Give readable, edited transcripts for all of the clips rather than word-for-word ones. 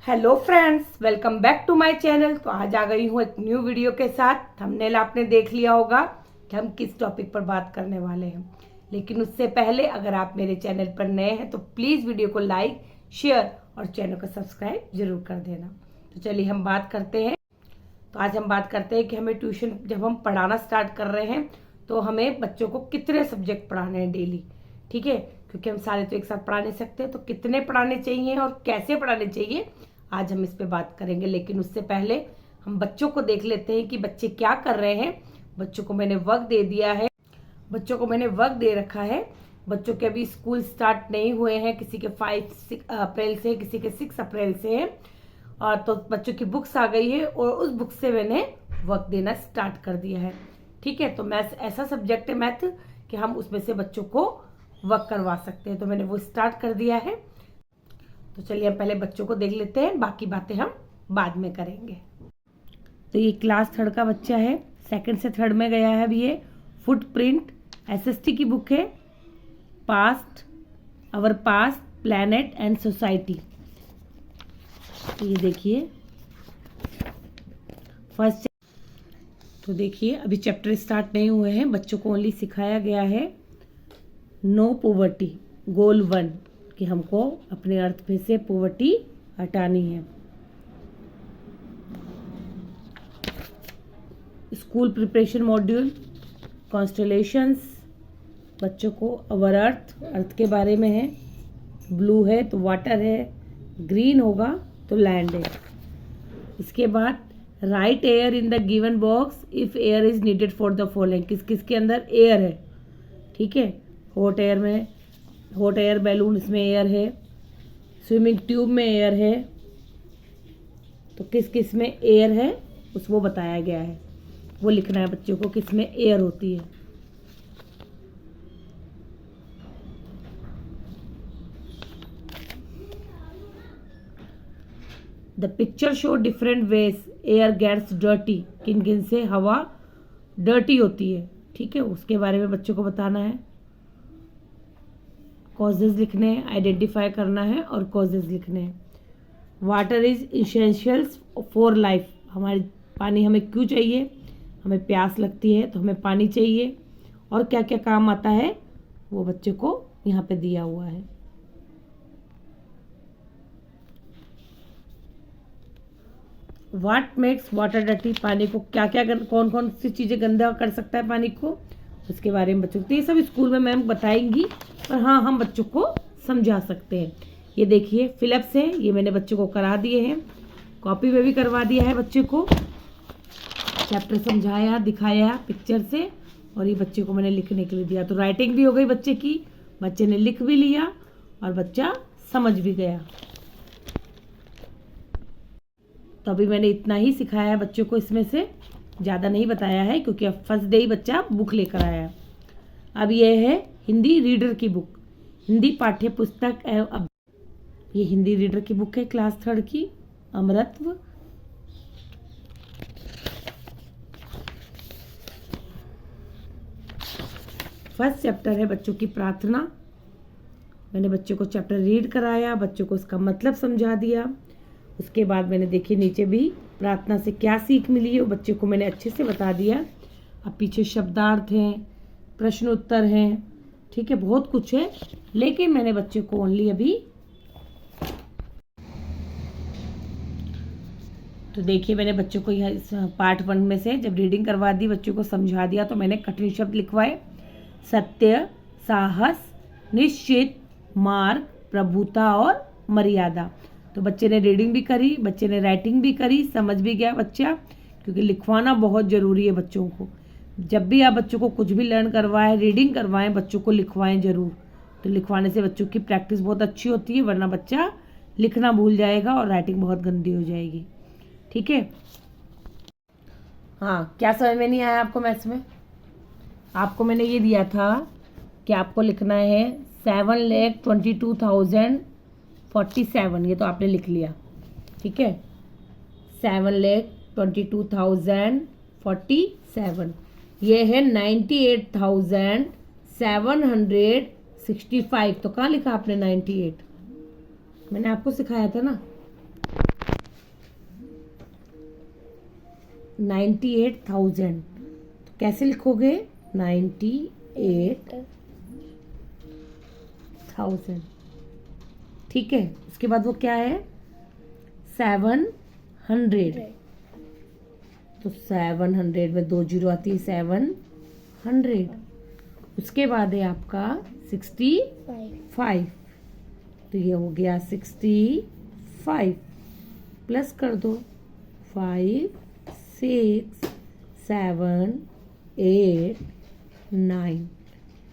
Hello friends, welcome back to my channel. तो आज आ गई हूँ एक न्यू वीडियो के साथ। थंबनेल आपने देख लिया होगा कि हम किस टॉपिक पर बात करने वाले हैं। लेकिन उससे पहले अगर आप मेरे चैनल पर नए हैं तो प्लीज़ वीडियो को लाइक, शेयर और चैनल को सब्सक्राइब जरूर कर देना। तो चलिए हम बात करते हैं। तो आज हम बात करते हैं कि हमें ट्यूशन जब हम पढ़ाना स्टार्ट कर रहे हैं तो हमें बच्चों को कितने सब्जेक्ट पढ़ाने हैं डेली। ठीक है, क्योंकि हम सारे तो एक साथ पढ़ा नहीं सकते, तो कितने पढ़ाने चाहिए और कैसे पढ़ाने चाहिए आज हम इस पे बात करेंगे। लेकिन उससे पहले हम बच्चों को देख लेते हैं कि बच्चे क्या कर रहे हैं। बच्चों को मैंने वक्त दे दिया है, बच्चों को मैंने वक्त दे रखा है। बच्चों के अभी स्कूल स्टार्ट नहीं हुए हैं, किसी के 5 अप्रैल से, किसी के 6 अप्रैल से है। और तो बच्चों की बुक्स आ गई है और उस बुक से मैंने वक्त देना स्टार्ट कर दिया है। ठीक है, तो मैथ ऐसा सब्जेक्ट है मैथ कि हम उसमें से बच्चों को वर्क करवा सकते हैं, तो मैंने वो स्टार्ट कर दिया है। तो चलिए हम पहले बच्चों को देख लेते हैं, बाकी बातें हम बाद में करेंगे। तो ये क्लास 3 का बच्चा है, 2nd से 3rd में गया है अभी ये। फुटप्रिंट एसएसटी की बुक है, past our past planet and society. ये देखिए फर्स्ट। तो देखिए अभी चैप्टर स्टार्ट नहीं हुए हैं, बच्चों को ओनली सिखाया गया है नो पॉवर्टी, गोल 1 कि हमको अपने अर्थ पे से पॉवर्टी हटानी है। स्कूल प्रिपरेशन मॉड्यूल, कॉन्स्टलेशंस, बच्चों को अवर अर्थ के बारे में है। ब्लू है तो वाटर है, ग्रीन होगा तो लैंड है। इसके बाद right air in the given box if air is needed for the following. किस किस के अंदर एयर है। ठीक है, हॉट एयर में, हॉट एयर बैलून इसमें एयर है, स्विमिंग ट्यूब में एयर है, तो किस किस में एयर है वो बताया गया है। वो लिखना है बच्चों को किस में एयर होती है। The picture show different ways air gets dirty, किन किन से हवा डर्टी होती है। ठीक है, उसके बारे में बच्चों को बताना है। कॉजेज लिखने हैं, आइडेंटिफाई करना है और कॉजेज लिखने हैं। Water is essentials for life, हमारी पानी हमें क्यों चाहिए। हमें प्यास लगती है तो हमें पानी चाहिए, और क्या क्या काम आता है वो बच्चे को यहाँ पे दिया हुआ है। वाट मेक्स वाटर डर्टी, पानी को क्या क्या कौन कौन सी चीज़ें गंदा कर सकता है पानी को, उसके बारे में बच्चों को। तो ये सब स्कूल में मैम बताएंगी, पर हाँ हम बच्चों को समझा सकते हैं। ये देखिए फिलिप्स है, ये मैंने बच्चों को करा दिए हैं, कॉपी में भी करवा दिया है बच्चे को। चैप्टर समझाया, दिखाया पिक्चर से, और ये बच्चे को मैंने लिखने के लिए दिया। तो राइटिंग भी हो गई बच्चे की, बच्चे ने लिख भी लिया और बच्चा समझ भी गया। तो अभी मैंने इतना ही सिखाया है बच्चों को, इसमें से ज़्यादा नहीं बताया है क्योंकि अब फर्स्ट डे ही बच्चा बुक लेकर आया है। अब ये है हिंदी रीडर की बुक, हिंदी पाठ्य पुस्तक। अब ये हिंदी रीडर की बुक है क्लास 3 की, अमरत्व। फर्स्ट चैप्टर है बच्चों की प्रार्थना। मैंने बच्चों को चैप्टर रीड कराया, बच्चों को उसका मतलब समझा दिया। उसके बाद मैंने देखिए नीचे भी प्रार्थना से क्या सीख मिली है वो बच्चे को मैंने अच्छे से बता दिया। अब पीछे शब्दार्थ हैं, प्रश्न उत्तर हैं, ठीक है, बहुत कुछ है। लेकिन मैंने बच्चे को ओनली अभी, तो देखिए मैंने बच्चों को यह पार्ट 1 में से जब रीडिंग करवा दी, बच्चों को समझा दिया, तो मैंने कठिन शब्द लिखवाए। सत्य, साहस, निश्चित, मार्ग, प्रभुता और मर्यादा। तो बच्चे ने रीडिंग भी करी, बच्चे ने राइटिंग भी करी, समझ भी गया बच्चा, क्योंकि लिखवाना बहुत ज़रूरी है बच्चों को। जब भी आप बच्चों को कुछ भी लर्न करवाएं, रीडिंग करवाएं, बच्चों को लिखवाएं ज़रूर। तो लिखवाने से बच्चों की प्रैक्टिस बहुत अच्छी होती है, वरना बच्चा लिखना भूल जाएगा और राइटिंग बहुत गंदी हो जाएगी। ठीक है, हाँ क्या समझ में नहीं आया आपको मैथ्स में? आपको मैंने ये दिया था कि आपको लिखना है 7,22,047, ये तो आपने लिख लिया। ठीक है, 7,22,047, ये है 98,765। तो कहाँ लिखा आपने 98? मैंने आपको सिखाया था ना। 98,000, तो कैसे लिखोगे 98,000, ठीक है। उसके बाद वो क्या है 700, तो 700 में 2 जीरो आती है 700। उसके बाद है आपका 65, तो ये हो गया 65, प्लस कर दो 5 6 7 8 9,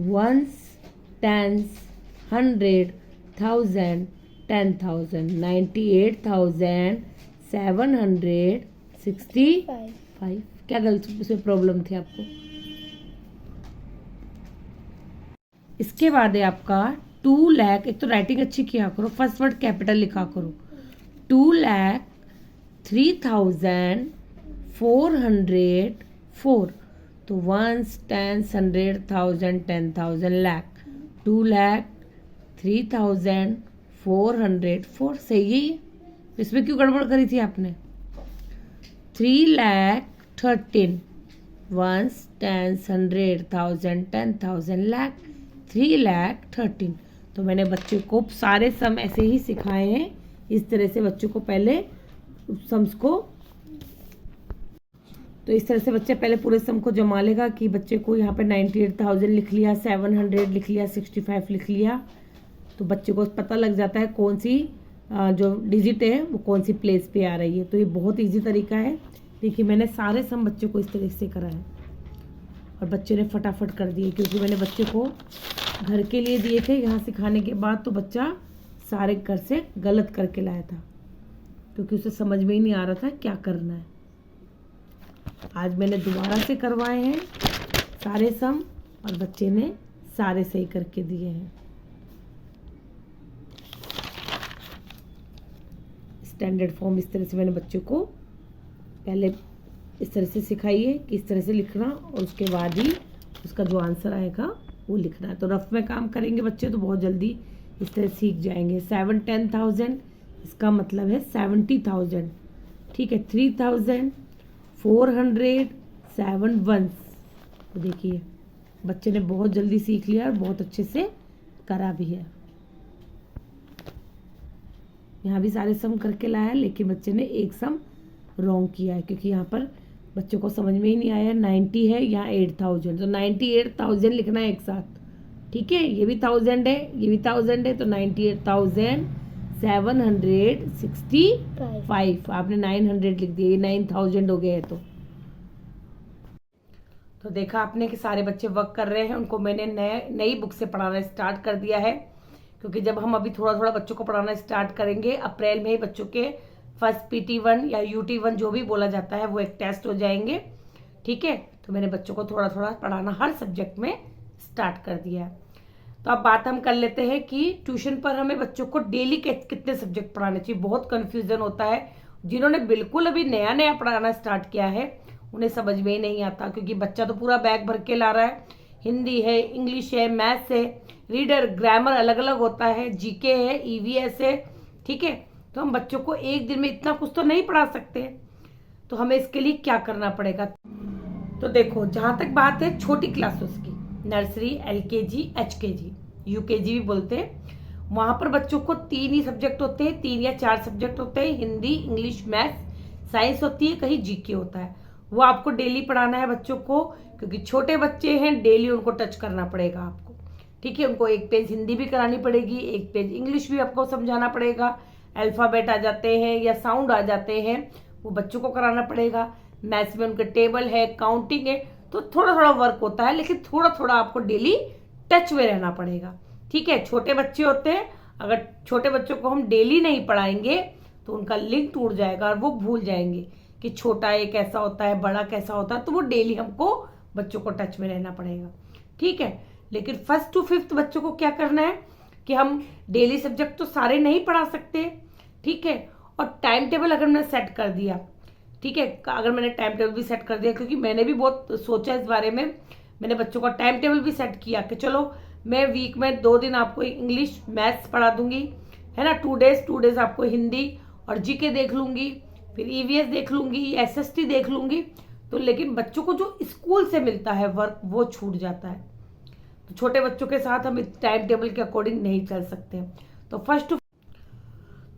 वंस, टेंस, 100, 1000, 10,000, 98,765। क्या गलती उसमें प्रॉब्लम थी आपको? इसके बाद है आपका 2 लाख। एक तो राइटिंग अच्छी किया करो, फर्स्ट वर्ड कैपिटल लिखा करो। 2,03,404, तो वंस, टेंस, 100, 1000, 10,000, लाख। 2,03,404 सही है। इसमें क्यों गड़बड़ करी थी आपने? 3,13,000, वंस, टेंस, 100, 1000, 10,000, लाख। 3,13,000। तो मैंने बच्चे को सारे सम ऐसे ही सिखाए हैं। इस तरह से बच्चों को पहले सम्स को, तो इस तरह से बच्चे पहले पूरे सम को जमा लेगा कि बच्चे को यहाँ पे 98,000 लिख लिया, 700 लिख लिया, 65 लिख लिया, तो बच्चे को पता लग जाता है कौन सी जो डिजिट है वो कौन सी प्लेस पे आ रही है। तो ये बहुत इजी तरीका है। देखिए मैंने सारे सम बच्चे को इस तरह से कराया और बच्चे ने फटाफट कर दिए, क्योंकि मैंने बच्चे को घर के लिए दिए थे। यहाँ सिखाने के बाद तो बच्चा सारे घर से गलत करके लाया था, क्योंकि उसे समझ में ही नहीं आ रहा था क्या करना है। आज मैंने दोबारा से करवाए हैं सारे सम और बच्चे ने सारे सही करके दिए हैं। स्टैंडर्ड फॉर्म इस तरह से मैंने बच्चों को पहले इस तरह से सिखाई है कि इस तरह से लिखना, और उसके बाद ही उसका जो आंसर आएगा वो लिखना है। तो रफ में काम करेंगे बच्चे तो बहुत जल्दी इस तरह सीख जाएंगे। 7-10,000 इसका मतलब है 70,000, ठीक है। 3,400 7 वंस, तो देखिए बच्चे ने बहुत जल्दी सीख लिया और बहुत अच्छे से करा भी है। यहाँ भी सारे सम करके लाया, लेकिन बच्चे ने एक सम रॉन्ग किया है, क्योंकि यहाँ पर बच्चों को समझ में ही नहीं आया 90 है यहाँ 8,000, तो 98,000 लिखना है एक साथ, ठीक है। ये भी 1000 है, ये भी 1000 है, तो 98,765। आपने 900 लिख दिया, ये 9,000 हो गए। तो देखा आपने कि सारे बच्चे वर्क कर रहे हैं। उनको मैंने नई बुक से पढ़ाना स्टार्ट कर दिया है, क्योंकि जब हम अभी थोड़ा थोड़ा बच्चों को पढ़ाना स्टार्ट करेंगे अप्रैल में ही बच्चों के फर्स्ट PT1 या UT1 जो भी बोला जाता है वो एक टेस्ट हो जाएंगे, ठीक है। तो मैंने बच्चों को थोड़ा थोड़ा पढ़ाना हर सब्जेक्ट में स्टार्ट कर दिया है। तो अब बात हम कर लेते हैं कि ट्यूशन पर हमें बच्चों को डेली कितने सब्जेक्ट पढ़ाने चाहिए। बहुत कन्फ्यूजन होता है। जिन्होंने बिल्कुल अभी नया नया पढ़ाना स्टार्ट किया है उन्हें समझ में ही नहीं आता, क्योंकि बच्चा तो पूरा बैग भर के ला रहा है। हिंदी है, इंग्लिश है, मैथ्स है, रीडर ग्रामर अलग अलग होता है, GK है, EVS है, ठीक है। तो हम बच्चों को एक दिन में इतना कुछ तो नहीं पढ़ा सकते, तो हमें इसके लिए क्या करना पड़ेगा। तो देखो, जहाँ तक बात है छोटी क्लासेस की, नर्सरी, LKG, HKG, UKG भी बोलते हैं, वहाँ पर बच्चों को 3 ही सब्जेक्ट होते हैं, 3 या 4 सब्जेक्ट होते हैं। हिंदी, इंग्लिश, मैथ्स, साइंस होती है, कहीं GK होता है। वो आपको डेली पढ़ाना है बच्चों को, क्योंकि छोटे बच्चे हैं, डेली उनको टच करना पड़ेगा आपको, ठीक है। उनको एक पेज हिंदी भी करानी पड़ेगी, एक पेज इंग्लिश भी आपको समझाना पड़ेगा। अल्फ़ाबेट आ जाते हैं या साउंड आ जाते हैं, वो बच्चों को कराना पड़ेगा। मैथ्स में उनके टेबल है, काउंटिंग है, तो थोड़ा थोड़ा वर्क होता है, लेकिन थोड़ा थोड़ा आपको डेली टच में रहना पड़ेगा, ठीक है। छोटे बच्चे होते हैं, अगर छोटे बच्चों को हम डेली नहीं पढ़ाएंगे तो उनका लिंक टूट जाएगा और वो भूल जाएंगे कि छोटा एक कैसा होता है, बड़ा कैसा होता है। तो वो डेली हमको बच्चों को टच में रहना पड़ेगा, ठीक है। लेकिन 1st to 5th बच्चों को क्या करना है कि हम डेली सब्जेक्ट तो सारे नहीं पढ़ा सकते, ठीक है। और टाइम टेबल अगर मैंने सेट कर दिया, ठीक है, अगर मैंने टाइम टेबल भी सेट कर दिया, क्योंकि मैंने भी बहुत सोचा इस बारे में, मैंने बच्चों का टाइम टेबल भी सेट किया कि चलो मैं वीक में 2 दिन आपको इंग्लिश मैथ्स पढ़ा दूंगी, है ना। 2 डेज आपको हिंदी और GK देख लूंगी, फिर ईवीएस देख लूँगी, एसएसटी देख लूँगी। तो लेकिन बच्चों को जो स्कूल से मिलता है वर्क वो छूट जाता है। तो छोटे बच्चों के साथ हम इस टाइम टेबल के अकॉर्डिंग नहीं चल सकते।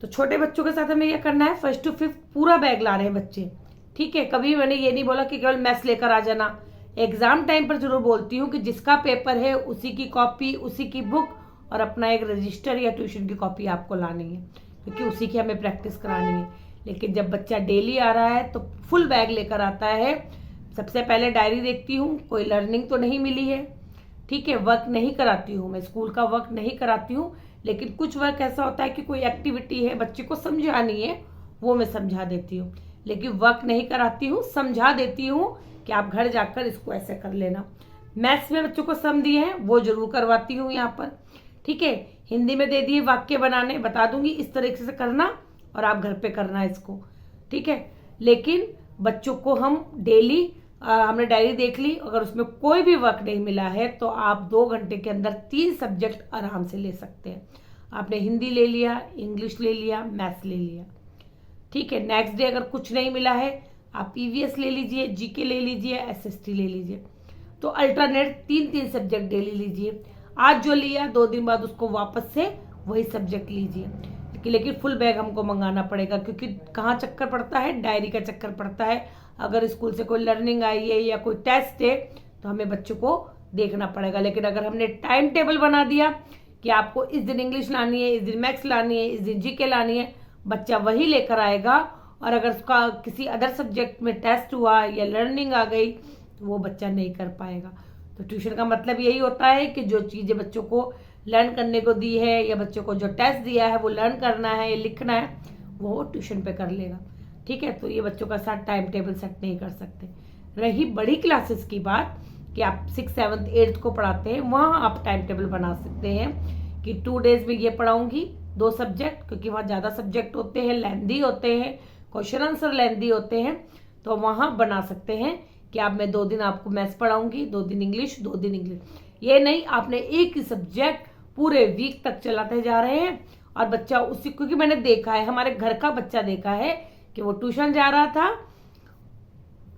तो छोटे बच्चों के साथ हमें यह करना है, 1st to 5th पूरा बैग ला रहे हैं बच्चे, ठीक है। कभी मैंने ये नहीं बोला कि केवल मैथ्स लेकर आ जाना। एग्जाम टाइम पर जरूर बोलती हूँ कि जिसका पेपर है उसी की कॉपी, उसी की बुक और अपना एक रजिस्टर या ट्यूशन की कॉपी आपको लानी है, क्योंकि उसी की हमें प्रैक्टिस करानी है। लेकिन जब बच्चा डेली आ रहा है तो फुल बैग लेकर आता है। सबसे पहले डायरी देखती हूँ, कोई लर्निंग तो नहीं मिली है, ठीक है। वर्क नहीं कराती हूँ मैं, स्कूल का वर्क नहीं कराती हूँ, लेकिन कुछ वर्क ऐसा होता है कि कोई एक्टिविटी है बच्चे को समझानी है, वो मैं समझा देती हूँ। लेकिन वर्क नहीं कराती हूँ, समझा देती हूँ कि आप घर जाकर इसको ऐसे कर लेना। मैथ्स में बच्चों को सम दिए हैं वो जरूर करवाती हूँ यहाँ पर, ठीक है। हिंदी में दे दिए वाक्य बनाने, बता दूंगी इस तरीके से करना और आप घर पे करना इसको, ठीक है। लेकिन बच्चों को हम डेली, हमने डायरी देख ली, अगर उसमें कोई भी वर्क नहीं मिला है तो आप 2 घंटे के अंदर 3 सब्जेक्ट आराम से ले सकते हैं। आपने हिंदी ले लिया, इंग्लिश ले लिया, मैथ्स ले लिया, ठीक है। नेक्स्ट डे अगर कुछ नहीं मिला है आप ईवीएस ले लीजिए, जीके ले लीजिए, एसएसटी ले लीजिए। तो अल्टरनेट 3-3 सब्जेक्ट डेली लीजिए। आज जो लिया 2 दिन बाद उसको वापस से वही सब्जेक्ट लीजिए। लेकिन फुल बैग हमको मंगाना पड़ेगा, क्योंकि कहाँ चक्कर पड़ता है, डायरी का चक्कर पड़ता है। अगर स्कूल से कोई लर्निंग आई है या कोई टेस्ट है तो हमें बच्चों को देखना पड़ेगा। लेकिन अगर हमने टाइम टेबल बना दिया कि आपको इस दिन इंग्लिश लानी है, इस दिन मैथ्स लानी है, इस दिन जीके लानी है, बच्चा वही लेकर आएगा। और अगर उसका किसी अदर सब्जेक्ट में टेस्ट हुआ या लर्निंग आ गई तो वो बच्चा नहीं कर पाएगा। तो ट्यूशन का मतलब यही होता है कि जो चीज़ें बच्चों को लर्न करने को दी है या बच्चों को जो टेस्ट दिया है वो लर्न करना है, लिखना है, वो ट्यूशन पे कर लेगा, ठीक है। तो ये बच्चों का साथ टाइम टेबल सेट नहीं कर सकते। रही बड़ी क्लासेस की बात कि आप 6th 7th 8th को पढ़ाते हैं, वहाँ आप टाइम टेबल बना सकते हैं कि 2 days में ये पढ़ाऊंगी 2 सब्जेक्ट, क्योंकि वहाँ ज़्यादा सब्जेक्ट होते हैं, लेंदी होते हैं, क्वेश्चन आंसर लेंदी होते हैं। तो वहाँ बना सकते हैं कि आप मैं 2 दिन आपको मैथ्स पढ़ाऊंगी, 2 दिन इंग्लिश, 2 दिन इंग्लिश। ये नहीं आपने एक ही सब्जेक्ट पूरे वीक तक चलाते जा रहे हैं और बच्चा उसी, क्योंकि मैंने देखा है, हमारे घर का बच्चा देखा है कि वो ट्यूशन जा रहा था,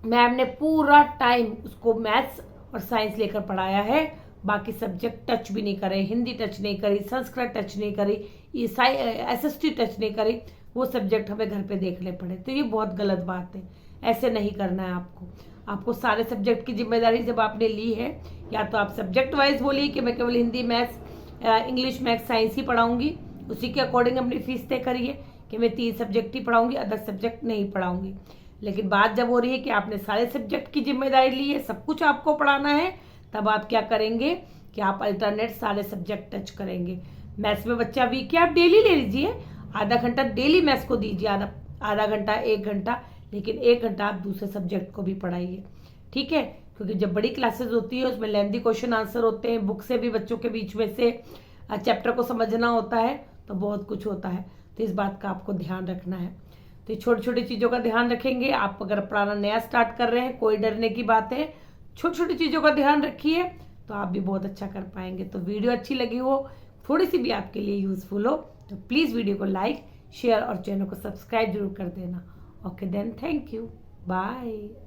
मैम ने पूरा टाइम उसको मैथ्स और साइंस लेकर पढ़ाया है, बाकी सब्जेक्ट टच भी नहीं करे, हिंदी टच नहीं करी, संस्कृत टच नहीं करी, एसएसटी टच नहीं करी, वो सब्जेक्ट हमें घर पे देखने पड़े। तो ये बहुत गलत बात है, ऐसे नहीं करना है आपको सारे सब्जेक्ट की जिम्मेदारी जब आपने ली है, या तो आप सब्जेक्ट वाइज बोलिए कि मैं केवल Hindi, maths, English, maths, science ही पढ़ाऊंगी, उसी के अकॉर्डिंग अपनी फीस तय करिए कि मैं 3 सब्जेक्ट ही पढ़ाऊंगी, अदर सब्जेक्ट नहीं पढ़ाऊंगी। लेकिन बात जब हो रही है कि आपने सारे सब्जेक्ट की जिम्मेदारी ली है, सब कुछ आपको पढ़ाना है, तब आप क्या करेंगे कि आप अल्टरनेट सारे सब्जेक्ट टच करेंगे। मैथ्स में बच्चा वीक है, आप डेली ले लीजिए, आधा घंटा डेली मैथ्स को दीजिए, आधा घंटा 1 घंटा, लेकिन 1 घंटा आप दूसरे सब्जेक्ट को भी पढ़ाइए, ठीक है। क्योंकि जब बड़ी क्लासेस होती है उसमें लेंदी क्वेश्चन आंसर होते हैं, बुक से भी बच्चों के बीच में से चैप्टर को समझना होता है, तो बहुत कुछ होता है। तो इस बात का आपको ध्यान रखना है। तो ये छोटी छोटी चीज़ों का ध्यान रखेंगे। आप अगर पढ़ाना नया स्टार्ट कर रहे हैं, कोई डरने की बात है, छोटी छोटी चीज़ों का ध्यान रखिए तो आप भी बहुत अच्छा कर पाएंगे। तो वीडियो अच्छी लगी हो, थोड़ी सी भी आपके लिए यूजफुल हो, तो प्लीज़ वीडियो को लाइक, शेयर और चैनल को सब्सक्राइब जरूर कर देना। Okay then, thank you, bye.